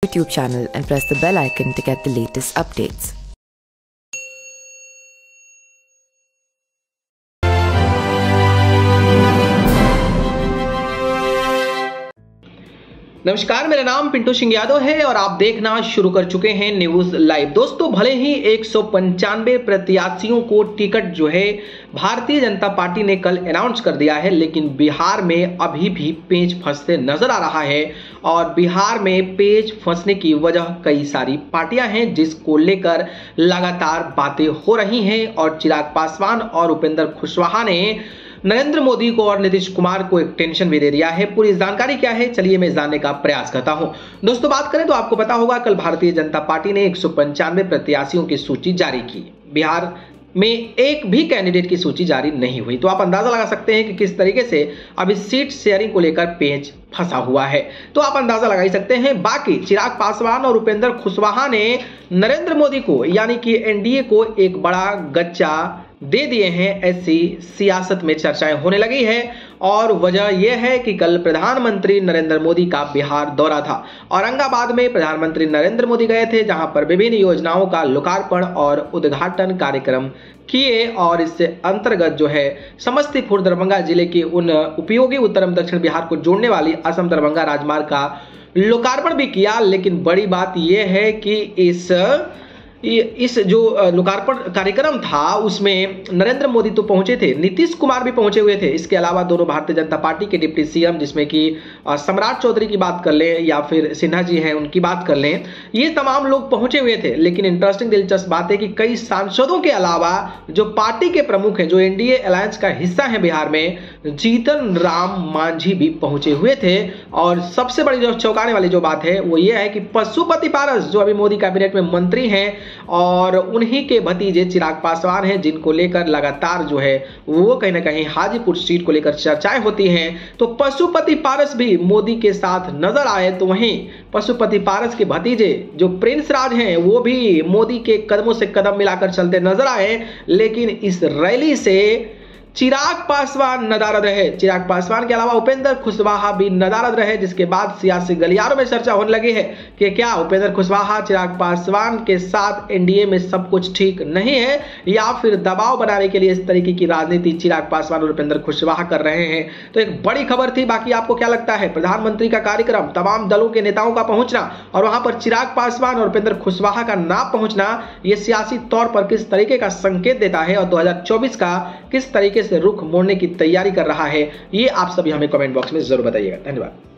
YouTube channel and press the bell icon to get the latest updates. नमस्कार, मेरा नाम पिंटू सिंह यादव है और आप देखना शुरू कर चुके हैं न्यूज लाइव। दोस्तों, भले ही 195 प्रत्याशियों को टिकट जो है भारतीय जनता पार्टी ने कल अनाउंस कर दिया है, लेकिन बिहार में अभी भी पेच फंसते नजर आ रहा है। और बिहार में पेच फंसने की वजह कई सारी पार्टियां हैं जिसको लेकर लगातार बातें हो रही हैं। और चिराग पासवान और उपेंद्र कुशवाहा ने नरेंद्र मोदी को और नीतीश कुमार को एक टेंशन भी दे दिया है। पूरी जानकारी क्या है, चलिए मैं जानने का प्रयास करता हूं। दोस्तों, बात करें तो आपको पता होगा कल भारतीय जनता पार्टी ने 195 प्रत्याशियों की सूची जारी की। बिहार में एक भी कैंडिडेट की सूची जारी नहीं हुई, तो आप अंदाजा लगा सकते हैं कि किस तरीके से अभी सीट शेयरिंग को लेकर पेच फंसा हुआ है। तो आप अंदाजा लगा ही सकते हैं। बाकी चिराग पासवान और उपेंद्र कुशवाहा ने नरेंद्र मोदी को यानी कि एनडीए को एक बड़ा गच्चा दे दिए हैं, ऐसी सियासत में चर्चाएं होने लगी है। और वजह यह है कि कल प्रधानमंत्री नरेंद्र मोदी का बिहार दौरा था। औरंगाबाद में प्रधानमंत्री नरेंद्र मोदी गए थे, जहां पर विभिन्न योजनाओं का लोकार्पण और उद्घाटन कार्यक्रम किए। और इससे अंतर्गत जो है समस्तीपुर दरभंगा जिले के उन उपयोगी उत्तर एवं दक्षिण बिहार को जोड़ने वाली असम दरभंगा राजमार्ग का लोकार्पण भी किया। लेकिन बड़ी बात यह है कि इस जो लोकार्पण कार्यक्रम था उसमें नरेंद्र मोदी तो पहुंचे थे, नीतीश कुमार भी पहुंचे हुए थे। इसके अलावा दोनों भारतीय जनता पार्टी के डिप्टी सीएम, जिसमें कि सम्राट चौधरी की बात कर लें या फिर सिन्हा जी हैं उनकी बात कर लें, ये तमाम लोग पहुंचे हुए थे। लेकिन इंटरेस्टिंग दिलचस्प बात है कि कई सांसदों के अलावा जो पार्टी के प्रमुख हैं, जो एनडीए अलायंस का हिस्सा है बिहार में, जीतन राम मांझी भी पहुंचे हुए थे। और सबसे बड़ी जो चौंकाने वाली जो बात है वो ये है कि पशुपति पारस जो अभी मोदी कैबिनेट में मंत्री हैं और उन्हीं के भतीजे चिराग पासवान हैं, जिनको लेकर लगातार जो है वो कहीं ना कहीं हाजीपुर सीट को लेकर चर्चाएं होती हैं। तो पशुपति पारस भी मोदी के साथ नजर आए, तो वहीं पशुपति पारस के भतीजे जो प्रिंस राज हैं वो भी मोदी के कदमों से कदम मिलाकर चलते नजर आए। लेकिन इस रैली से चिराग पासवान नदारद रहे। चिराग पासवान के अलावा उपेंद्र कुशवाहा भी नदारद रहे, जिसके बाद सियासी गलियारों में चर्चा होने लगी है कि क्या उपेंद्र कुशवाहा चिराग पासवान के साथ एनडीए में सब कुछ ठीक नहीं है, या फिर दबाव बनाने के लिए इस तरीके की राजनीति चिराग पासवान और उपेंद्र कुशवाहा कर रहे हैं। तो एक बड़ी खबर थी। बाकी आपको क्या लगता है? प्रधानमंत्री का कार्यक्रम, तमाम दलों के नेताओं का पहुंचना और वहां पर चिराग पासवान और उपेंद्र कुशवाहा का ना पहुंचना, यह सियासी तौर पर किस तरीके का संकेत देता है और 2024 का किस तरीके से रुख मोड़ने की तैयारी कर रहा है, ये आप सभी हमें कमेंट बॉक्स में जरूर बताइएगा। धन्यवाद।